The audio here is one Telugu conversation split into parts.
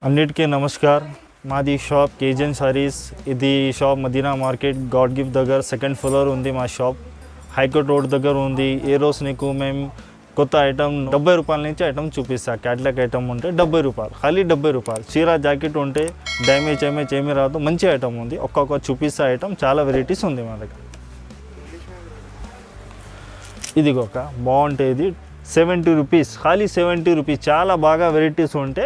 అన్నిటికీ నమస్కార్. మాది షాప్ కేజన్ సారీస్. ఇది shop Madina market God gift దగ్గర సెకండ్ ఫ్లోర్ ఉంది. మా షాప్ హైకోర్ట్ రోడ్ దగ్గర ఉంది. ఏ రోజు నీకు మేము కొత్త ఐటమ్ 70 రూపాయల నుంచి ఐటమ్ చూపిస్తా. క్యాట్లాగ్ ఐటమ్ ఉంటే 70 రూపాయలు, ఖాళీ 70 రూపాయలు. చీర జాకెట్ ఉంటే డ్యామేజ్ ఏమీ రాదు, మంచి ఐటమ్ ఉంది. ఒక్కొక్క చూపిస్తా ఐటమ్, చాలా వెరైటీస్ ఉంది మా దగ్గర. ఇది ఒక బాగుంటుంది, 70 రూపీస్, ఖాళీ 70 రూపీస్. చాలా బాగా వెరైటీస్ ఉంటే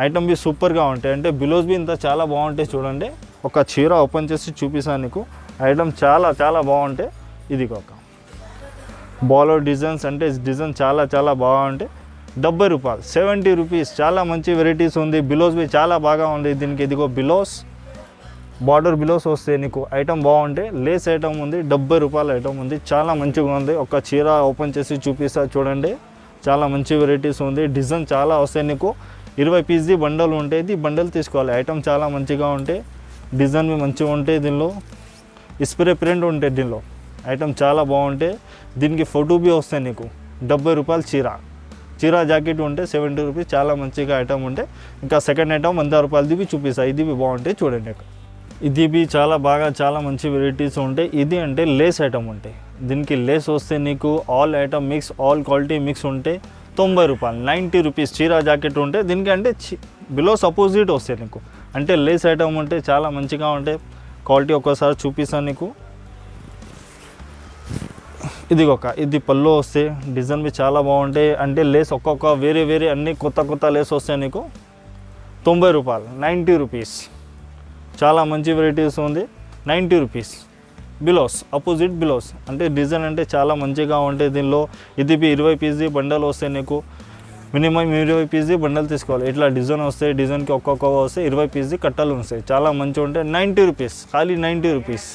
ఐటమ్ బి సూపర్గా ఉంటాయి. అంటే బిలోస్ బి ఇంత చాలా బాగుంటాయి. చూడండి, ఒక చీర ఓపెన్ చేసి చూపిస్తాను నీకు. ఐటమ్ చాలా బాగుంటాయి. ఇది ఒక బాలర్ డిజైన్స్, అంటే డిజైన్ చాలా బాగుంటాయి. 70 రూపాయలు, 70 రూపీస్. చాలా మంచి వెరైటీస్ ఉంది. బిలోస్ బి చాలా బాగా ఉంది దీనికి. ఇదిగో బిలోస్, బార్డర్ బిలోస్ వస్తే నీకు ఐటమ్ బాగుంటాయి. లేస్ ఐటమ్ ఉంది, 70 రూపాయల ఐటమ్ ఉంది. చాలా మంచిగా ఉంది. ఒక చీర ఓపెన్ చేసి చూపిస్తా చూడండి. చాలా మంచి వెరైటీస్ ఉంది. డిజైన్ చాలా వస్తాయి నీకు. 20 పీస్ది బండల్ ఉంటాయి. ఇది బండల్ తీసుకోవాలి. ఐటమ్ చాలా మంచిగా ఉంటాయి. డిజైన్ మంచిగా ఉంటాయి. దీనిలో స్ప్రే ప్రింట్ ఉంటాయి. దీనిలో ఐటమ్ చాలా బాగుంటాయి. దీనికి ఫోటో బి వస్తాయి నీకు. 70 రూపాయలు చీర జాకెట్ ఉంటే 70 రూపీస్. చాలా మంచిగా ఐటమ్ ఉంటాయి. ఇంకా సెకండ్ ఐటమ్ 100 రూపాయలది బి చూపిస్తాయి. ఇది బి బాగుంటాయి చూడండి. ఇది బి చాలా మంచి వెరైటీస్ ఉంటాయి. ఇది అంటే లేస్ ఐటమ్ ఉంటాయి. దీనికి లేస్ వస్తే నీకు all item mix, all quality mix ఉంటే 90 రూపాయలు, 90 రూపీస్. చీర జాకెట్ ఉంటే దీనికి అంటే బిలోస్ అపోజిట్ వస్తాయి నీకు. అంటే లేస్ ఐటమ్ ఉంటే చాలా మంచిగా ఉంటాయి. క్వాలిటీ ఒక్కసారి చూపిస్తాను నీకు. ఇది పళ్ళు వస్తే డిజైన్ బి చాలా బాగుంటాయి. అంటే లేస్ ఒక్కొక్క వేరే అన్ని కొత్త లేస్ వస్తాయి నీకు. 90 రూపాయలు, 90 రూపీస్. చాలా మంచి వెరైటీస్ ఉంది. 90 రూపీస్. బిలోస్ అపోజిట్ బిలోస్, అంటే డిజైన్ అంటే చాలా మంచిగా ఉంటాయి దీనిలో. ఇది 20 పీస్ది బండల్ వస్తాయి నీకు. మినిమం 20 పీస్ది బండల్ తీసుకోవాలి. ఇట్లా డిజైన్ వస్తాయి. డిజైన్కి ఒక్కొక్క వస్తాయి. 20 పీస్ది కట్టలు వస్తాయి. చాలా మంచిగా ఉంటాయి. 90 రూపీస్, ఖాళీ 90 రూపీస్.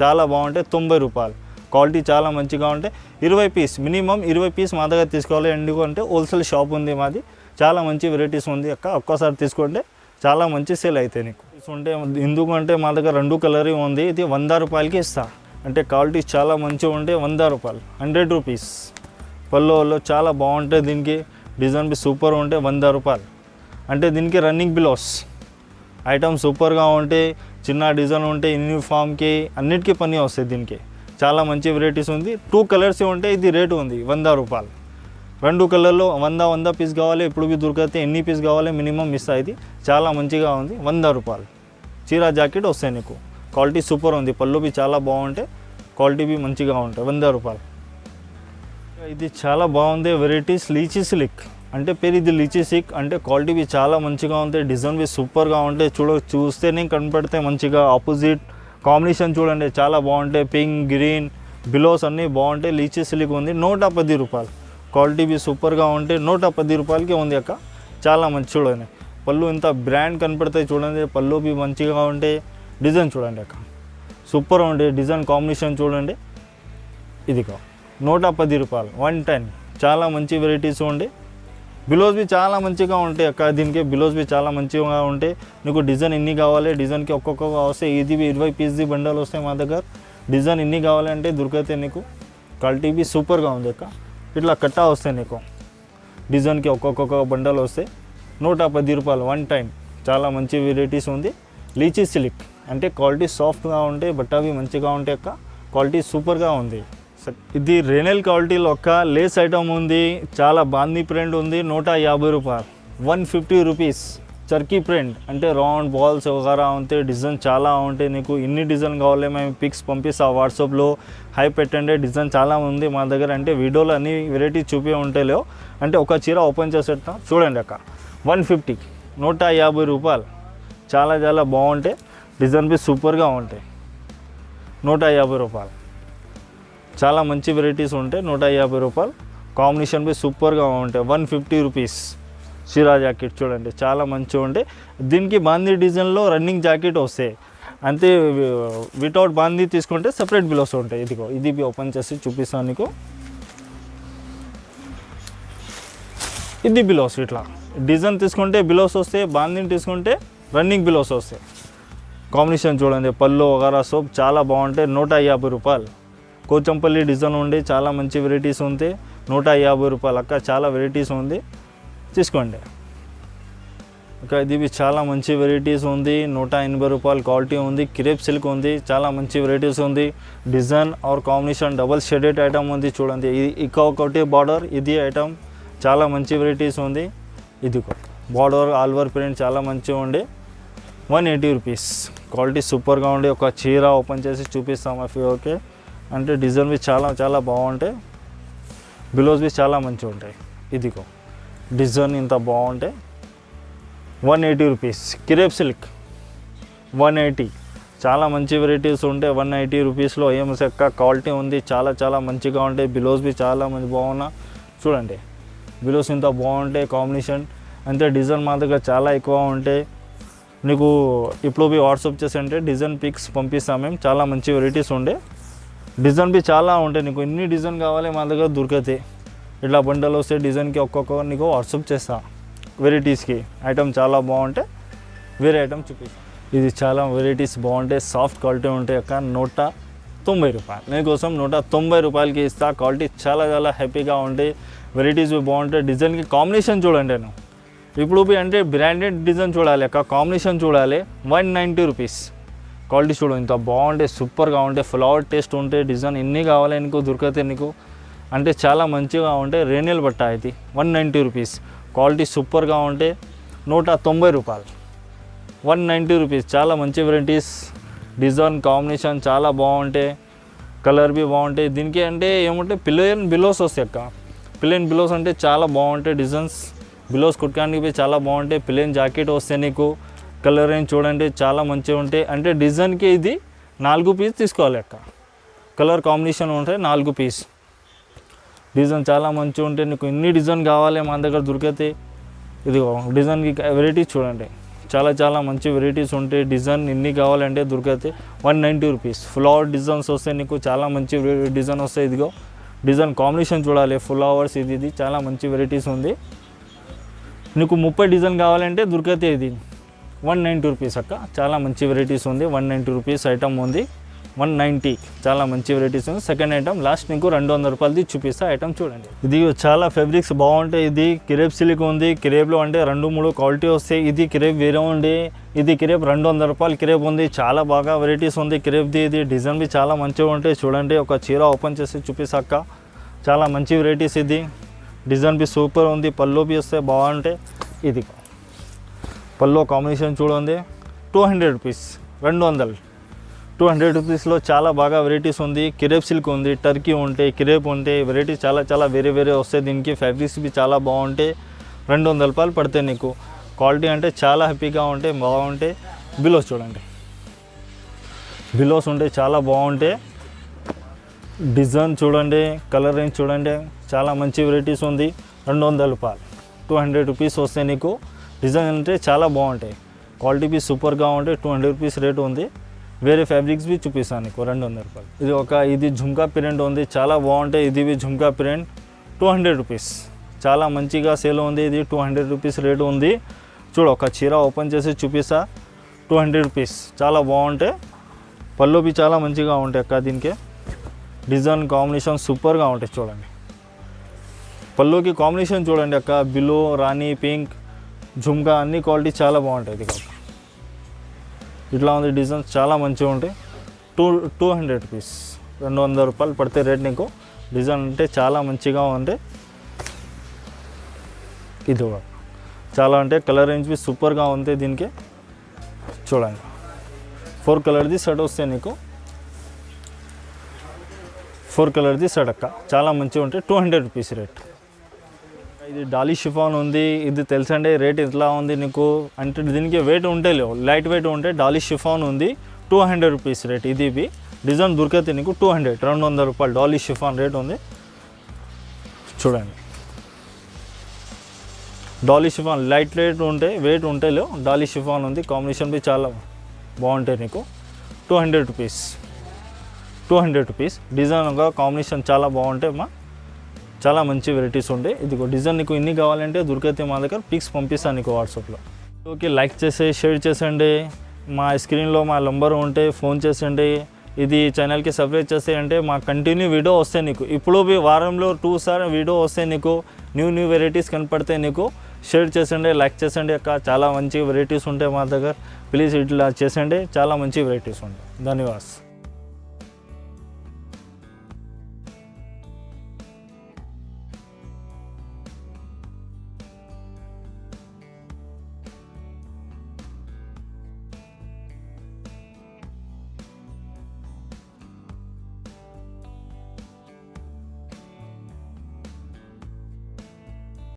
చాలా బాగుంటాయి. 90 రూపాయలు. క్వాలిటీ చాలా మంచిగా ఉంటాయి. 20 పీస్, మినిమం 20 పీస్ మా దగ్గర తీసుకోవాలి. ఎందుకంటే హోల్సేల్ షాప్ ఉంది మాది. చాలా మంచి వెరైటీస్ ఉంది ఒక్కసారి తీసుకుంటే చాలా మంచి సేల్ అవుతాయి నీకు. ఉంటే ఎందుకంటే మా దగ్గర 2 కలర్ ఉంది. ఇది 100 రూపాయలకి ఇస్తా. అంటే క్వాలిటీ చాలా మంచిగా ఉంటే 100 రూపాయలు, 100 రూపీస్. పళ్ళులో చాలా బాగుంటాయి. దీనికి డిజైన్ బి సూపర్ ఉంటే 100 రూపాయలు. అంటే దీనికి రన్నింగ్ బిలోస్ ఐటమ్ సూపర్గా ఉంటే, చిన్న డిజైన్ ఉంటే యూనిఫామ్కి అన్నిటికీ పని వస్తాయి. దీనికి చాలా మంచి వెరైటీస్ ఉంది. 2 కలర్స్ ఉంటే ఇది రేటు ఉంది 100 రూపాయలు. 2 కలర్లో 100 పీస్ కావాలి. ఇప్పుడు బి దొరికితే ఎన్ని పీస్ కావాలి మినిమం ఇస్తా. ఇది చాలా మంచిగా ఉంది. 100 రూపాయలు. చీర జాకెట్ వస్తాయి నీకు. క్వాలిటీ సూపర్ ఉంది. పళ్ళు బి చాలా బాగుంటాయి. క్వాలిటీ బి మంచిగా ఉంటాయి. 100 రూపాయలు. ఇది చాలా బాగుంది వెరైటీస్. లీచీ సిల్క్ అంటే పేరు ఇది లీచీ సిల్క్. అంటే క్వాలిటీ బి చాలా మంచిగా ఉంటాయి. డిజైన్ బి సూపర్గా ఉంటాయి. చూస్తేనే కనపడితే మంచిగా. ఆపోజిట్ కాంబినేషన్ చూడండి, చాలా బాగుంటాయి. పింక్, గ్రీన్, బిలోస్ అన్నీ బాగుంటాయి. లీచీ సిల్క్ ఉంది. 110 రూపాయలు. క్వాలిటీ బి సూపర్గా ఉంటే 110 రూపాయలకి ఉంది చాలా మంచి. చూడండి పళ్ళు ఇంత బ్రాండ్ కనపడతాయి. చూడండి పళ్ళు బి మంచిగా ఉంటే. డిజైన్ చూడండి సూపర్ ఉండే. డిజైన్ కాంబినేషన్ చూడండి. ఇది 110 రూపాయలు, 110. చాలా మంచి వెరైటీస్ ఉండే. బిలోస్ బి చాలా మంచిగా ఉంటాయి దీనికి బిలోస్ బి చాలా మంచిగా ఉంటాయి. నీకు డిజైన్ ఎన్ని కావాలి, డిజైన్కి ఒక్కొక్క వస్తాయి. ఇది 20 పీస్ది బండల్ వస్తాయి మా దగ్గర. డిజైన్ ఎన్ని కావాలంటే దొరికితే నీకు. క్వాలిటీ బి సూపర్గా ఉంది ఇట్లా కట్టా వస్తాయి నీకు. డిజైన్కి ఒక్కొక్క బండల్ వస్తాయి. 110 రూపాయలు, 110. చాలా మంచి వెరైటీస్ ఉంది. లీచీ సిల్క్ అంటే క్వాలిటీ సాఫ్ట్గా ఉంటాయి. బట్ట అవి మంచిగా ఉంటాయి క్వాలిటీ సూపర్గా ఉంది. ఇది రేనెల్ క్వాలిటీలో లేస్ ఐటమ్ ఉంది. చాలా బాందీ ప్రింట్ ఉంది. 150 రూపాయలు, 150 రూపీస్. చర్కీ ప్రింట్ అంటే రౌండ్ బాల్స్ వగేరా ఉంటే డిజైన్ చాలా ఉంటాయి నీకు. ఇన్ని డిజైన్ కావాలి మేము పిక్స్ పంపిస్తాం వాట్సాప్లో. హై పెట్టండి. డిజైన్ చాలా ఉంది మా దగ్గర. అంటే వీడియోలో అన్ని వెరైటీస్ చూపి ఉంటాయి. అంటే ఒక చీర ఓపెన్ చేసేస్తాం చూడండి 150, 150 రూపాయలు. చాలా బాగుంటాయి. డిజైన్ బి సూపర్గా ఉంటాయి. 150 రూపాయలు. చాలా మంచి వెరైటీస్ ఉంటాయి. 150 రూపాయలు. కాంబినేషన్ బి సూపర్గా ఉంటాయి. 150 రూపీస్. చీర జాకెట్ చూడండి చాలా మంచిగా ఉంటాయి. దీనికి బాందీ డిజైన్లో రన్నింగ్ జాకెట్ వస్తాయి. అంతే వితౌట్ బాందీ తీసుకుంటే సపరేట్ బిలోస్ ఉంటాయి. ఇది బి ఓపెన్ చేసి చూపిస్తాను నీకు. ఇది బిలోస్ ఇట్లా డిజైన్ తీసుకుంటే బిలోస్ వస్తాయి. బాందీని తీసుకుంటే రన్నింగ్ బిలోస్ వస్తాయి. కాంబినేషన్ చూడండి. పళ్ళు వగేరా సోప్ చాలా బాగుంటాయి. 150 రూపాయలు. కోచంపల్లి డిజైన్ ఉండి చాలా మంచి వెరైటీస్ ఉంటాయి. 150 రూపాయలు చాలా వెరైటీస్ ఉంది. తీసుకోండి. ఇంకా ఇది చాలా మంచి వెరైటీస్ ఉంది, 180 రూపాయలు క్వాలిటీ ఉంది, క్రేప్ సిల్క్ ఉంది, చాలా మంచి వెరైటీస్ ఉంది. Design or combination double shaded item ఉంది చూడండి. ఇది ఒకటి బార్డర్, ఇది ఐటమ్ చాలా మంచి వెరైటీస్ ఉంది. ఇది బార్డర్ ఆల్ ఓవర్ ప్రింట్ చాలా మంచిగా ఉండే 180 రూపీస్. క్వాలిటీ సూపర్గా ఉండి ఒక చీర ఓపెన్ చేసి చూపిస్తాం అవి. ఓకే అంటే డిజైన్ బి చాలా చాలా బాగుంటాయి, బిలోస్ బి చాలా మంచిగా ఉంటాయి. ఇదిగో డిజైన్ ఇంత బాగుంటాయి 180 రూపీస్. క్రేప్ సిల్క్ 180, చాలా మంచి వెరైటీస్ ఉంటాయి 180 రూపీస్లో. ఏం చెక్క క్వాలిటీ ఉంది, చాలా చాలా మంచిగా ఉంటాయి. బిలోస్ బి చాలా మంచి బాగున్నా చూడండి, బిలోస్ ఇంత బాగుంటాయి కాంబినేషన్. అంతే డిజైన్ మా దగ్గర చాలా ఎక్కువ ఉంటాయి. నీకు ఇప్పుడు బి వాట్సాప్ చేసి అంటే డిజైన్ పిక్స్ పంపిస్తాం మేము. చాలా మంచి వెరైటీస్ ఉండే, డిజైన్ బి చాలా ఉంటాయి. నీకు ఎన్ని డిజైన్ కావాలి మా దగ్గర దొరుకుతాయి. ఇట్లా బండలు వస్తే డిజైన్కి ఒక్కొక్క నీకు వాట్సాప్ చేస్తా. వెరైటీస్కి ఐటమ్ చాలా బాగుంటాయి, వేరే ఐటమ్ చూపిస్తాం. ఇది చాలా వెరైటీస్ బాగుంటాయి, సాఫ్ట్ క్వాలిటీ ఉంటాయి. 190 రూపాయలు నీకోసం 190 రూపాయలకి ఇస్తా. క్వాలిటీ చాలా చాలా హ్యాపీగా ఉంటాయి, వెరైటీస్ బాగుంటాయి. డిజైన్కి కాంబినేషన్ చూడండి. నేను ఇప్పుడు అంటే బ్రాండెడ్ డిజైన్ చూడాలి, కాంబినేషన్ చూడాలి. 190 రూపీస్. క్వాలిటీ చూడండి ఇంత బాగుంటాయి, సూపర్గా ఉంటాయి, ఫ్లవర్ టేస్ట్ ఉంటాయి. డిజైన్ ఎన్ని కావాలి నీకు దొరికితే నీకు అంటే చాలా మంచిగా ఉంటాయి. రేనియల్ బట్ట ఇది 190 రూపీస్. క్వాలిటీ సూపర్గా ఉంటాయి, 190 రూపాయలు. 190 రూపీస్. చాలా మంచి వెరైటీస్, డిజైన్ కాంబినేషన్ చాలా బాగుంటాయి, కలర్ బి బాగుంటాయి. దీనికి అంటే ఏమంటే ప్లెయిన్ బిలోస్ వస్తాయి ప్లెయిన్ బిలోస్ అంటే చాలా బాగుంటాయి డిజైన్స్. బిలోస్ కుట్టడానికి చాలా బాగుంటాయి. ప్లెయిన్ జాకెట్ వస్తే నీకు కలర్ రేంజ్ చూడండి చాలా మంచిగా ఉంటాయి. అంటే డిజైన్కి ఇది 4 పీస్ తీసుకోవాలి కలర్ కాంబినేషన్ ఉంటాయి 4 పీస్. డిజైన్ చాలా మంచిగా ఉంటాయి. నీకు ఎన్ని డిజైన్ కావాలి మా దగ్గర దొరికితే. ఇది డిజైన్కి వెరైటీస్ చూడండి, చాలా చాలా మంచి వెరైటీస్ ఉంటాయి. డిజైన్ ఎన్ని కావాలంటే దొరికితే 190 రూపీస్. ఫ్లవర్ డిజైన్స్ వస్తాయి నీకు, చాలా మంచి డిజైన్ వస్తాయి. ఇదిగో డిజైన్ కాంబినేషన్ చూడాలి, ఫ్లవర్స్ ఇది చాలా మంచి వెరైటీస్ ఉంది. నీకు 30 డిజైన్ కావాలంటే దొరికితే ఇది 190 రూపీస్ చాలా మంచి వెరైటీస్ ఉంది. 190 రూపీస్ ఐటమ్ ఉంది. 190 చాలా మంచి వెరైటీస్ ఉంది. సెకండ్ ఐటమ్ లాస్ట్ నీకు 200 రూపాయలది చూపిస్తా. ఐటమ్ చూడండి. ఇది చాలా ఫ్యాబ్రిక్స్ బాగుంటాయి. ఇది క్రేప్ సిల్క్ ఉంది. క్రేప్లో అంటే 2-3 క్వాలిటీ వస్తాయి. ఇది క్రేప్ వేరే ఉండి, ఇది క్రేప్ 200 రూపాయలు క్రేప్ ఉంది. చాలా బాగా వెరైటీస్ ఉంది క్రేప్ది. ఇది డిజైన్ బి చాలా మంచిగా ఉంటాయి. చూడండి ఒక చీర ఓపెన్ చేసి చూపిస్తాక చాలా మంచి వెరైటీస్. ఇది డిజైన్ బి సూపర్ ఉంది, పళ్ళు బి వస్తే బాగుంటాయి. ఇది పళ్ళు కాంబినేషన్ చూడండి 200 రూపీస్. 200 రూపీస్లో చాలా బాగా వెరైటీస్ ఉంది. క్రేప్ సిల్క్ ఉంది, టర్కీ ఉంటాయి, క్రేప్ ఉంటాయి, వెరైటీస్ చాలా చాలా వేరే వేరే వస్తాయి. దీనికి ఫ్యాబ్రిక్స్ బి చాలా బాగుంటాయి. 200 రూపాయలు పడతాయి నీకు. క్వాలిటీ అంటే చాలా హ్యాపీగా ఉంటాయి, బాగుంటాయి. బిలోస్ చూడండి, బిలోస్ ఉంటాయి చాలా బాగుంటాయి. డిజైన్ చూడండి, కలర్ రేంజ్ చూడండి, చాలా మంచి వెరైటీస్ ఉంది. 200 రూపాయలు. 200 రూపీస్ వస్తాయి నీకు. డిజైన్ అంటే చాలా బాగుంటాయి, క్వాలిటీ బి సూపర్గా ఉంటాయి. 200 రూపీస్ రేట్ ఉంది. వేరే ఫ్యాబ్రిక్స్ బి చూపిస్తాను నీకు 200 రూపాయలు. ఇది జుమ్కా ప్రింట్ ఉంది, చాలా బాగుంటాయి. ఇది బి జుమ్కా ప్రింట్ 200 రూపీస్. చాలా మంచిగా సేల్ ఉంది. ఇది 200 రూపీస్ రేటు ఉంది. చూడు ఒక చీర ఓపెన్ చేసి చూపిస్తా. 200 రూపీస్ చాలా బాగుంటాయి. పళ్ళు బి చాలా మంచిగా ఉంటాయి దీనికి. డిజైన్ కాంబినేషన్ సూపర్గా ఉంటాయి. చూడండి పళ్ళుకి కాంబినేషన్ చూడండి బిలో, రాణి, పింక్, జుమ్కా అన్ని క్వాలిటీ చాలా బాగుంటాయి. ఇది ఇట్లా ఉంది డిజైన్ చాలా మంచిగా ఉంటాయి. 200 రూపీస్. 200 రూపాయలు పడితే రేట్ నీకు. డిజైన్ అంటే చాలా మంచిగా ఉంది. ఇది చాలా అంటే కలర్ రేంజ్ బి సూపర్గా ఉంది దీనికి. చూడండి 4 కలర్ది సెట్ వస్తాయి నీకు. 4 కలర్ది సెట్ చాలా మంచిగా ఉంటాయి. 200 రూపీస్ రేట్. ఇది డాలీ షిఫాన్ ఉంది. ఇది తెలుసండి రేట్ ఎట్లా ఉంది నీకు అంటే దీనికి వెయిట్ ఉంటే లేవు, లైట్ వెయిట్ ఉంటే డాలీ షిఫాన్ ఉంది. 200 రూపీస్ రేట్. ఇది బి డిజైన్ దొరికితే నీకు 200 రూపాయలు డాలీ షిఫాన్ రేట్ ఉంది. చూడండి డాలీ షిఫాన్ లైట్ వెయిట్ ఉంటే వెయిట్ ఉంటే లేవు, డాలీ షిఫాన్ ఉంది. కాంబినేషన్ బి చాలా బాగుంటాయి నీకు. 200 రూపీస్. 200 రూపీస్. డిజైన్గా కాంబినేషన్ చాలా బాగుంటాయి అమ్మా, చాలా మంచి వెరైటీస్ ఉంటాయి. ఇదిగో డిజైన్ నీకు ఎన్ని కావాలంటే దొరికితే మా దగ్గర పిక్స్ పంపిస్తాను నీకు వాట్సాప్లో. ఓకే లైక్ చేసి షేర్ చేసండి. మా స్క్రీన్లో మా నెంబర్ ఉంటే ఫోన్ చేసండి. ఇది ఛానల్కి సబ్స్క్రైబ్ చేస్తే అంటే మా కంటిన్యూ వీడియో వస్తాయి నీకు. ఇప్పుడు వారంలో 2 సార్లు వీడియో వస్తాయి నీకు. న్యూ వెరైటీస్ కనపడతాయి నీకు. షేర్ చేసండి, లైక్ చేసండి అక్క. చాలా మంచి వెరైటీస్ ఉంటాయి మా దగ్గర. ప్లీజ్ ఇట్లా చేసండి, చాలా మంచి వెరైటీస్ ఉంటాయి. ధన్యవాదాలు.